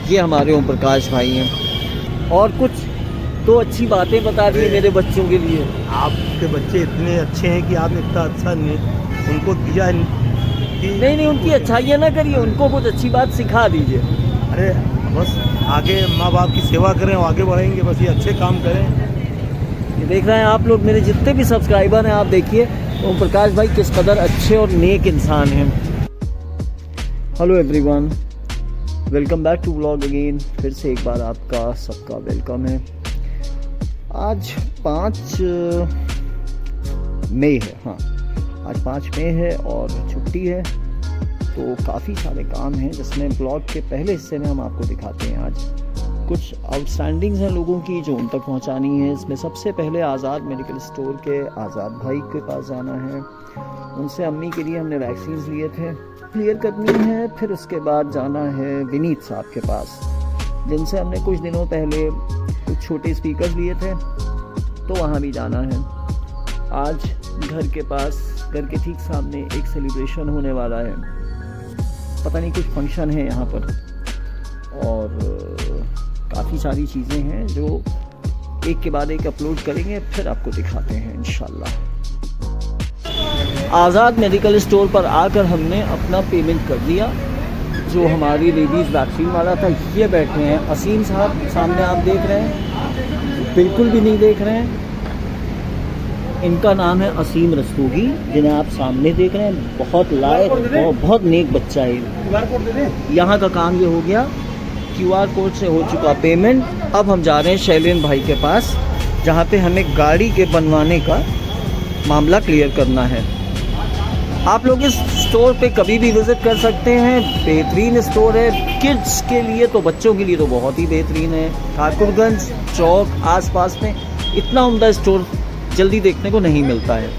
ये हमारे ओम प्रकाश भाई हैं। और कुछ तो अच्छी बातें बता दी मेरे बच्चों के लिए। आपके बच्चे इतने अच्छे हैं कि आपने इतना अच्छा उनको दिया कि नहीं उनकी अच्छाइयाँ ना करिए, उनको कुछ अच्छी बात सिखा दीजिए। अरे बस आगे माँ बाप की सेवा करें और आगे बढ़ेंगे, बस ये अच्छे काम करें। ये देख रहे हैं आप लोग, मेरे जितने भी सब्सक्राइबर हैं, आप देखिए ओम प्रकाश भाई किस कदर अच्छे और नेक इंसान हैं। Hello everyone, welcome back to vlog again. फिर से एक बार आपका सबका वेलकम है। आज 5 मई है। हाँ, आज 5 मई है और छुट्टी है, तो काफ़ी सारे काम हैं जिसमें ब्लॉग के पहले हिस्से में हम आपको दिखाते हैं। आज कुछ आउटस्टैंडिंग्स हैं लोगों की जो उन तक पहुंचानी है। इसमें सबसे पहले आज़ाद मेडिकल स्टोर के आज़ाद भाई के पास जाना है। उनसे अम्मी के लिए हमने वैक्सीन लिए थे, क्लियर करनी है। फिर उसके बाद जाना है विनीत साहब के पास, जिनसे हमने कुछ दिनों पहले कुछ छोटे स्पीकर लिए थे, तो वहाँ भी जाना है। आज घर के पास, घर के ठीक सामने एक सेलिब्रेशन होने वाला है। पता नहीं कुछ फंक्शन है यहाँ पर, और काफ़ी सारी चीज़ें हैं जो एक के बाद एक अपलोड करेंगे, फिर आपको दिखाते हैं इंशाल्लाह। आज़ाद मेडिकल स्टोर पर आकर हमने अपना पेमेंट कर दिया। जो हमारी लेडीज़ वैक्सीन वाला था, ये बैठे हैं असीम साहब, सामने आप देख रहे हैं, बिल्कुल भी नहीं देख रहे हैं। इनका नाम है असीम रस्तोगी, जिन्हें आप सामने देख रहे हैं। बहुत लायक, बहुत नेक बच्चा है। यहाँ का काम ये हो गया, QR कोड से हो चुका पेमेंट। अब हम जा रहे हैं शैलेन भाई के पास, जहाँ पे हमें गाड़ी के बनवाने का मामला क्लियर करना है। आप लोग इस स्टोर पे कभी भी विज़िट कर सकते हैं। बेहतरीन स्टोर है, किड्स के लिए तो, बच्चों के लिए तो बहुत ही बेहतरीन है। ठाकुरगंज चौक आसपास में इतना उम्दा स्टोर जल्दी देखने को नहीं मिलता है।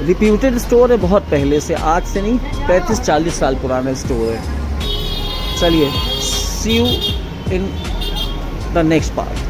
रिप्यूटेड स्टोर है बहुत पहले से, आज से नहीं, 35-40 साल पुराना स्टोर है। चलिए, see you in the next part.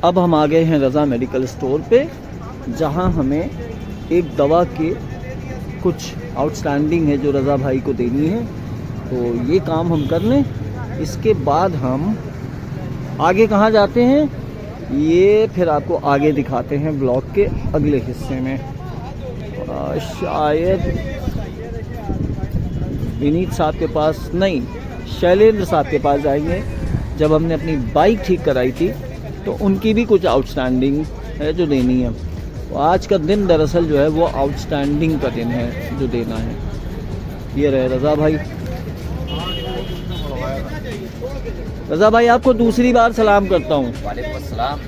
अब हम आ गए हैं रज़ा मेडिकल स्टोर पे, जहां हमें एक दवा के कुछ आउटस्टैंडिंग है जो रज़ा भाई को देनी है। तो ये काम हम कर लें, इसके बाद हम आगे कहाँ जाते हैं, ये फिर आपको आगे दिखाते हैं ब्लॉग के अगले हिस्से में। शायद विनीत साहब के पास नहीं, शैलेंद्र साहब के पास जाएंगे। जब हमने अपनी बाइक ठीक कराई थी, तो उनकी भी कुछ आउटस्टैंडिंग है जो देनी है। तो आज का दिन दरअसल जो है वो आउटस्टैंडिंग का दिन है जो देना है। ये रहे रज़ा भाई। रज़ा भाई, आपको दूसरी बार सलाम करता हूँ। वालेकुम अस्सलाम।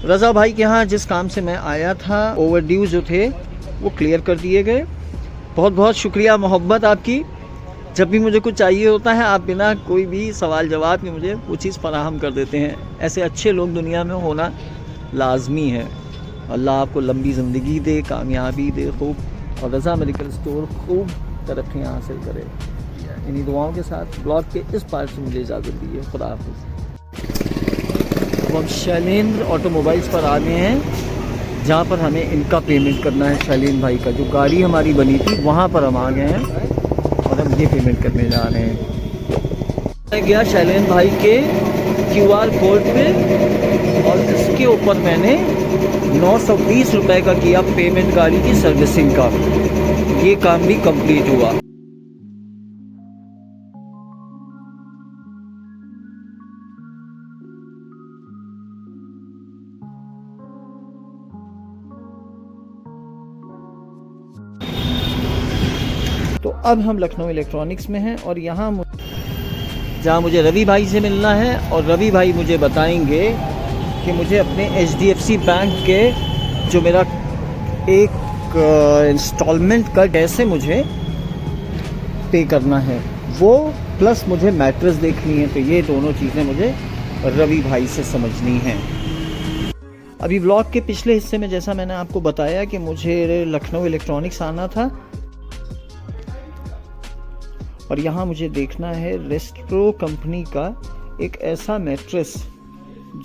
रज़ा भाई के यहाँ जिस काम से मैं आया था, ओवरड्यू जो थे वो क्लियर कर दिए गए। बहुत बहुत शुक्रिया, मोहब्बत आपकी। जब भी मुझे कुछ चाहिए होता है, आप बिना कोई भी सवाल जवाब के मुझे वो चीज़ फराहम कर देते हैं। ऐसे अच्छे लोग दुनिया में होना लाजमी है। अल्लाह आपको लंबी ज़िंदगी दे, कामयाबी दे खूब, और रज़ा मेडिकल स्टोर खूब तरक्कियाँ हासिल करे। इन्हीं दुआओं के साथ ब्लॉग के इस पार्ट से मुझे इजाज़त दी है। खुदा हाफ़िज़। अब हम शैलेंद्र ऑटोमोबाइल्स पर आ गए हैं, जहाँ पर हमें इनका पेमेंट करना है। शैलेंद्र भाई का जो गाड़ी हमारी बनी थी, वहाँ पर हम आ गए हैं और हम ये पेमेंट करने जा रहे हैं। मैं गया शैलेंद्र भाई के QR कोड पे, और इसके ऊपर मैंने 920 रुपये का किया पेमेंट गाड़ी की सर्विसिंग का। ये काम भी कंप्लीट हुआ। तो अब हम लखनऊ इलेक्ट्रॉनिक्स में हैं, और यहाँ जहाँ मुझे रवि भाई से मिलना है, और रवि भाई मुझे बताएंगे कि मुझे अपने HDFC बैंक के जो मेरा एक इंस्टॉलमेंट का कैसे मुझे पे करना है वो, प्लस मुझे मैट्रेस देखनी है। तो ये दोनों चीज़ें मुझे रवि भाई से समझनी हैं। अभी व्लॉग के पिछले हिस्से में जैसा मैंने आपको बताया कि मुझे लखनऊ इलेक्ट्रॉनिक्स आना था और यहाँ मुझे देखना है रेस्ट्रो कंपनी का एक ऐसा मैट्रेस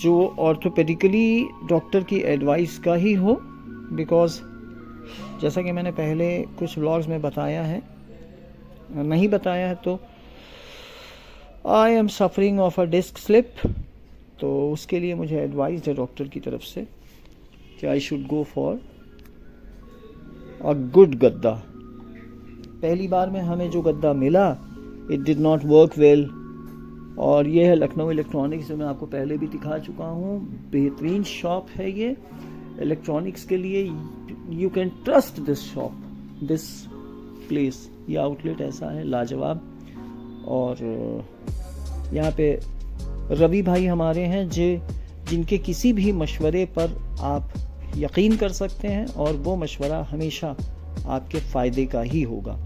जो ऑर्थोपेडिकली डॉक्टर की एडवाइस का ही हो, बिकॉज़ जैसा कि मैंने पहले कुछ व्लॉग्स में बताया है, नहीं बताया है तो I am suffering of a disc slip, तो उसके लिए मुझे एडवाइस है डॉक्टर की तरफ से कि I should go for a good गद्दा। पहली बार में हमें जो गद्दा मिला it did not work well, और ये है लखनऊ इलेक्ट्रॉनिक्स जो मैं आपको पहले भी दिखा चुका हूँ। बेहतरीन शॉप है ये इलेक्ट्रॉनिक्स के लिए, you can trust this shop, this place. ये आउटलेट ऐसा है लाजवाब। और यहाँ पे रवि भाई हमारे हैं जिनके किसी भी मशवरे पर आप यकीन कर सकते हैं और वो मशवरा हमेशा आपके फ़ायदे का ही होगा।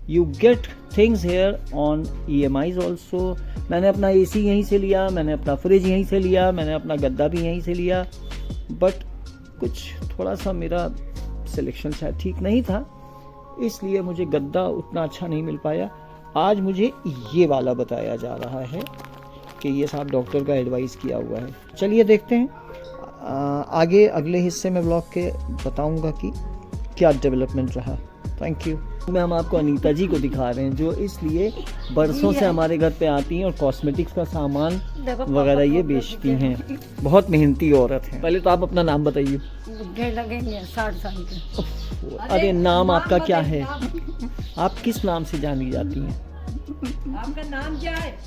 You get things here on EMIs also. मैंने अपना AC यहीं से लिया, मैंने अपना फ्रिज यहीं से लिया, मैंने अपना गद्दा भी यहीं से लिया, बट कुछ थोड़ा सा मेरा सिलेक्शन शायद ठीक नहीं था, इसलिए मुझे गद्दा उतना अच्छा नहीं मिल पाया। आज मुझे ये वाला बताया जा रहा है कि ये साहब डॉक्टर का एडवाइस किया हुआ है। चलिए देखते हैं आगे अगले हिस्से में ब्लॉग के बताऊंगा कि क्या डेवलपमेंट रहा। Thank you. में हम आपको अनीता जी को दिखा रहे हैं जो इसलिए बरसों से हमारे घर पे आती हैं और कॉस्मेटिक्स का सामान वगैरह ये बेचती हैं। बहुत मेहनती औरत हैं। पहले तो आप अपना नाम बताइए। लगेंगे 60 साल के। अरे नाम आपका क्या है? आप किस नाम से जानी जाती हैं? आपका नाम क्या है?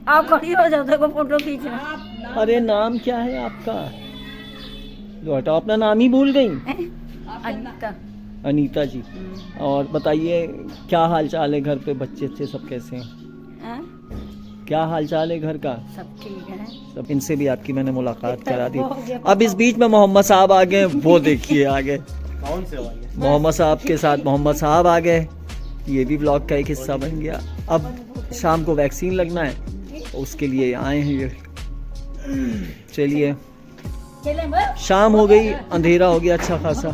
आप खड़ी हो जाओ, देखो फोटो खींचना। अरे नाम क्या है आपका? लो हटाओ, अपना नाम ही भूल गई। अनीता। अनीता जी। और बताइए क्या हाल चाल है घर पे, बच्चे अच्छे सब कैसे हैं? क्या हाल चाल है घर का? सब ठीक है। सब इनसे भी आपकी मैंने मुलाकात करा दी। अब इस बीच में मोहम्मद साहब आ गए, वो देखिए आ गए। कौन से वाले? मोहम्मद साहब के साथ मोहम्मद साहब आ गए, ये भी ब्लॉग का एक हिस्सा बन गया। अब शाम को वैक्सीन लगना है, उसके लिए आए हैं ये। चलिए, शाम हो गई, अंधेरा हो गया अच्छा खासा।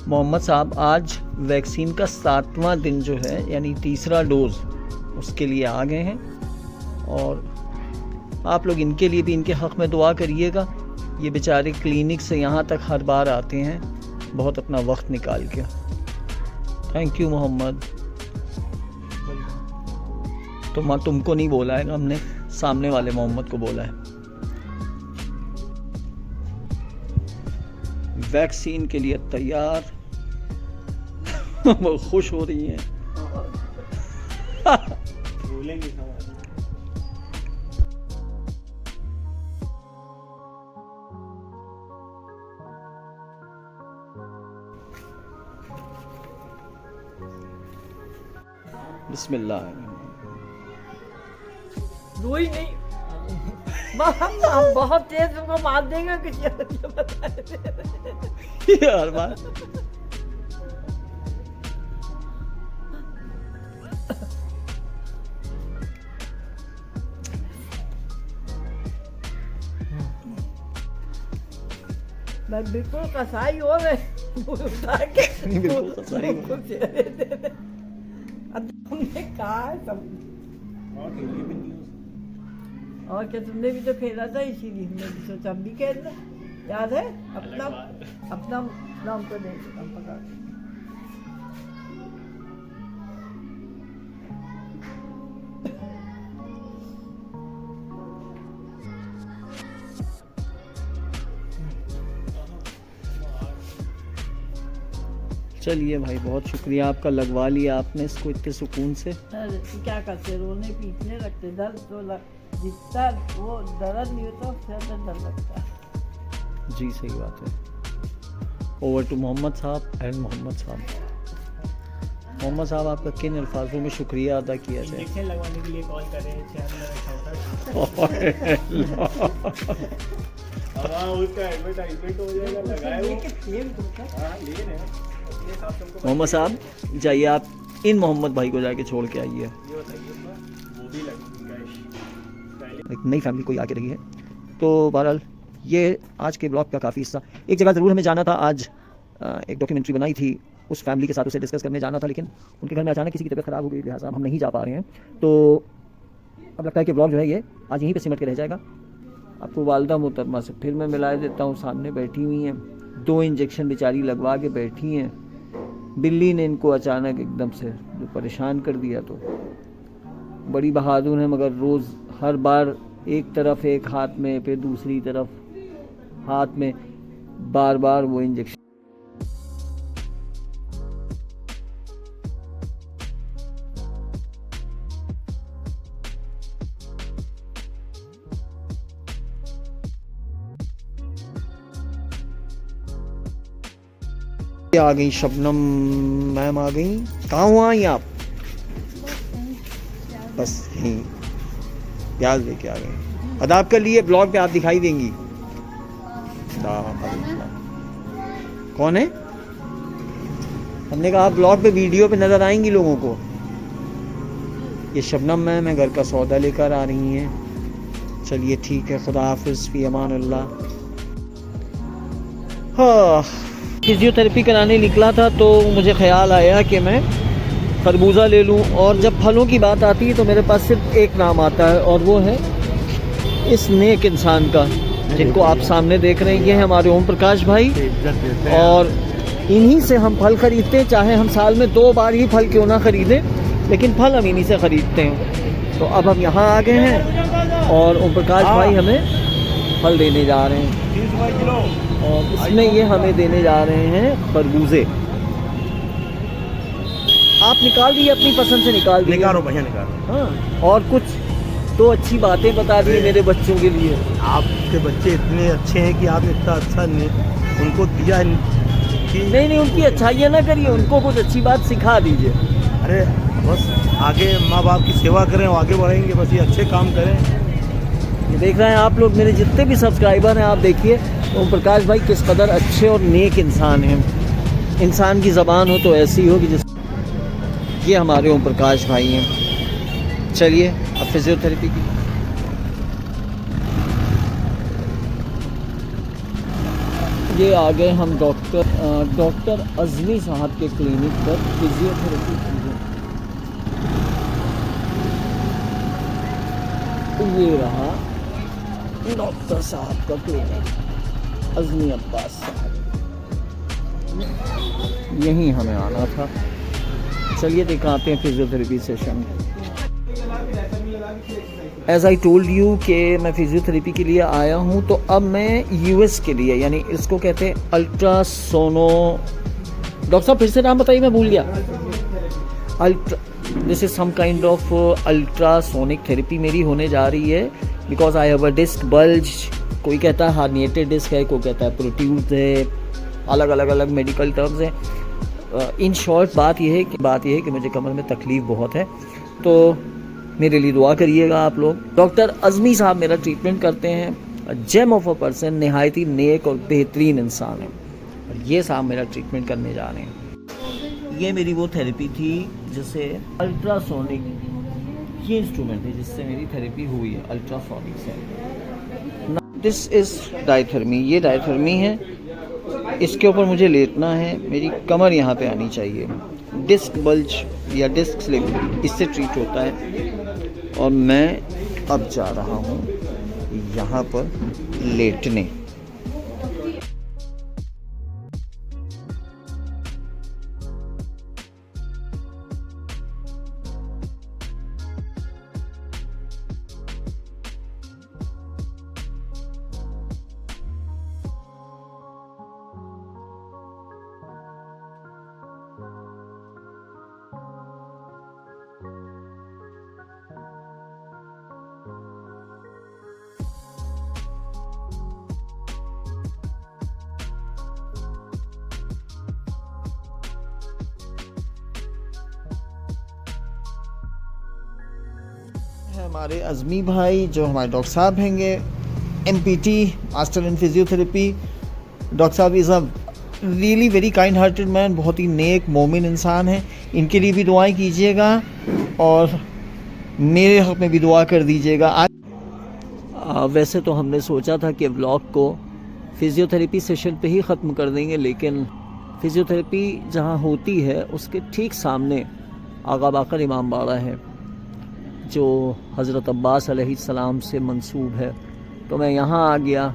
मोहम्मद साहब आज वैक्सीन का 7वां दिन जो है यानी तीसरा डोज, उसके लिए आ गए हैं। और आप लोग इनके लिए भी इनके हक़ में दुआ करिएगा। ये बेचारे क्लिनिक से यहाँ तक हर बार आते हैं, बहुत अपना वक्त निकाल के। Thank you Mohammed. तुमको नहीं बोला है, हमने सामने वाले मोहम्मद को बोला है। वैक्सीन के लिए तैयार। वो खुश हो रही हैं। बिस्मिल्लाह। रोई नहीं। हम बहुत तेज उनको मार देंगे किसी यार बात। मैं बिल्कुल कसाई हो गए। बिल्कुल कसाई हो। अब तुमने कहा है सब, और क्या तुमने भी तो खेला था, इसीलिए हमने भी सोचा हम भी खेल रहे। याद है? अपना नाम तो नहीं पता। चलिए भाई, बहुत शुक्रिया आपका, लगवा लिया आपने इसको इतने सुकून से। अरे क्या करते, रोने पीटने लगते, दर्द तो जितना वो दर्द नहीं होता उससे दर्द लगता है। जी सही बात है। ओवर टू मोहम्मद साहब एंड मोहम्मद साहब। मोहम्मद साहब, आपका किन अल्फाजों में शुक्रिया अदा किया जाए? इंजेक्शन लगवाने के लिए कॉल करें। उसका एडवर्टाइजमेंट हो जाएगा, लगाए मोहम्मद साहब जाइए, आप इन मोहम्मद भाई को जाके छोड़ के आइए। एक नई फैमिली कोई आके रही है। तो बहरहाल ये आज के ब्लॉग का काफ़ी हिस्सा। एक जगह ज़रूर हमें जाना था आज, एक डॉक्यूमेंट्री बनाई थी, उस फैमिली के साथ उसे डिस्कस करने जाना था, लेकिन उनके घर में अचानक किसी की तबीयत ख़राब हो गई, लिहाजा हम नहीं जा पा रहे हैं। तो अब लगता है कि ब्लॉग जो है ये आज यहीं पे सिमट के रह जाएगा। आपको वालदा मोहतरमा से फिर मैं मिला देता हूँ, सामने बैठी हुई हैं, 2 इंजेक्शन बेचारी लगवा के बैठी हैं। बिल्ली ने इनको अचानक एकदम से जो परेशान कर दिया, तो बड़ी बहादुर है, मगर रोज़ हर बार एक तरफ एक हाथ में फिर दूसरी तरफ हाथ में बार बार वो इंजेक्शन। आ गई शबनम मैम, आ गई। कहाँ हुआ आई आप? बस यहीं प्याज लेके आ गए। अदाब कर लिए, ब्लॉग पे आप दिखाई देंगी। कौन है? हमने कहा ब्लॉग पे वीडियो पे नजर आएंगी लोगों को। ये शबनम मैम है, घर का सौदा लेकर आ रही हैं। चलिए ठीक है, खुदा हाफिज़, फी अमान अल्लाह। हाँ, फिजियोथेरेपी कराने निकला था तो मुझे ख्याल आया कि मैं खरबूजा ले लूं, और जब फलों की बात आती है तो मेरे पास सिर्फ एक नाम आता है, और वो है इस नेक इंसान का, जिनको आप सामने देख रहे हैं। ये है हमारे ओम प्रकाश भाई, और इन्हीं से हम फल खरीदते हैं, चाहे हम साल में 2 बार ही फल क्यों ना खरीदें, लेकिन फल हम इन्हीं से खरीदते हैं। तो अब हम यहाँ आ गए हैं और ओम प्रकाश भाई हमें फल देने जा रहे हैं, और इसमें ये हमें देने जा रहे हैं खरबूजे। आप निकाल दिए, अपनी पसंद से निकाल दिए। निकालो भैया, निकालो। हाँ, और कुछ तो अच्छी बातें बता दी मेरे बच्चों के लिए। आपके बच्चे इतने अच्छे हैं कि आपने इतना अच्छा उनको दिया कि नहीं, उनकी अच्छाइयाँ ना करिए, उनको कुछ अच्छी बात सिखा दीजिए। अरे बस आगे माँ बाप की सेवा करें और आगे बढ़ेंगे, बस ये अच्छे काम करें। ये देख रहे हैं आप लोग, मेरे जितने भी सब्सक्राइबर हैं, आप देखिए ओम प्रकाश भाई किस कदर अच्छे और नेक इंसान हैं। इंसान की ज़बान हो तो ऐसी हो कि जिस ये हमारे ओम प्रकाश भाई हैं। चलिए अब फिजियोथेरेपी की ये आ गए हम डॉक्टर अज़मी साहब के क्लिनिक पर फिजियोथेरेपी की है। ये रहा डॉक्टर साहब का क्लिनिक, अज़मी अब्बास साहब, यहीं हमें आना था। चलिए दिखाते हैं physiotherapy session. As I told you कि मैं फिजियोथेरेपी के लिए आया हूँ, तो अब मैं यूएस के लिए, यानी इसको कहते हैं अल्ट्रासोनो। डॉक्टर साहब फिर से नाम बताइए, मैं भूल गया। This is some kind of ultrasonic therapy मेरी होने जा रही है, because I have a disc bulge. कोई कहता है हार्निएटेड डिस्क है, कोई कहता है प्रोट्यूज है, अलग अलग मेडिकल टर्म्स हैं। इन शॉर्ट बात यह है कि मुझे कमर में तकलीफ़ बहुत है, तो मेरे लिए दुआ करिएगा आप लोग। डॉक्टर अज़मी साहब मेरा ट्रीटमेंट करते हैं। जेम ऑफ अ पर्सन, नहायत ही नेक और बेहतरीन इंसान है, और ये साहब मेरा ट्रीटमेंट करने जा रहे हैं। ये मेरी वो थेरेपी थी जिसे अल्ट्रासोनिक, ये इंस्ट्रूमेंट है जिससे मेरी थेरेपी हुई है, अल्ट्रासोनिक से। दिस इज़ डायथर्मी, ये डायथर्मी है, इसके ऊपर मुझे लेटना है, मेरी कमर यहाँ पे आनी चाहिए। डिस्क बल्ज या डिस्क स्लिप इससे ट्रीट होता है, और मैं अब जा रहा हूँ यहाँ पर लेटने। हमारे अज़मी भाई जो हमारे डॉक्टर साहब हैंगे, MPT master in physiotherapy. Doctor साहब is a really very kind hearted man, बहुत ही नेक मोमिन इंसान है। इनके लिए भी दुआएं कीजिएगा और मेरे हक़ में भी दुआ कर दीजिएगा। वैसे तो हमने सोचा था कि व्लॉग को फ़िज़ियोथेरेपी सेशन पे ही ख़त्म कर देंगे, लेकिन फ़िज़ियोथेरेपी जहाँ होती है उसके ठीक सामने आगा बाकर इमाम बाड़ा है जो हज़रत अब्बास अलैहिस्सलाम से मंसूब है। तो मैं यहाँ आ गया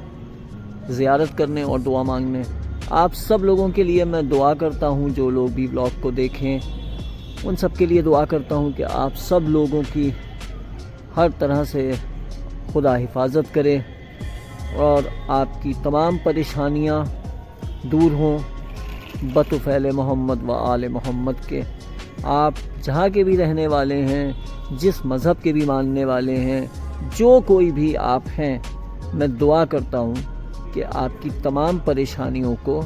ज़ियारत करने और दुआ मांगने। आप सब लोगों के लिए मैं दुआ करता हूँ, जो लोग भी व्लॉग को देखें उन सब के लिए दुआ करता हूँ कि आप सब लोगों की हर तरह से खुदा हिफाजत करे और आपकी तमाम परेशानियाँ दूर हों बतुफ़ैल मोहम्मद व आले मोहम्मद के। आप जहाँ के भी रहने वाले हैं, जिस मज़हब के भी मानने वाले हैं, जो कोई भी आप हैं, मैं दुआ करता हूँ कि आपकी तमाम परेशानियों को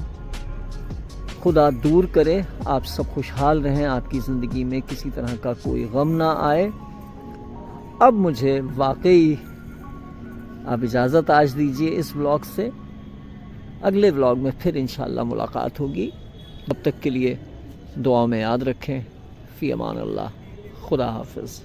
खुदा दूर करे, आप सब खुशहाल रहें, आपकी ज़िंदगी में किसी तरह का कोई गम ना आए। अब मुझे वाकई आप इजाज़त आज दीजिए इस व्लॉग से। अगले व्लॉग में फिर इंशाअल्लाह मुलाकात होगी। तब तक के लिए दुआ में याद रखें। फ़ी अमान अल्लाह। खुदा हाफ़िज़।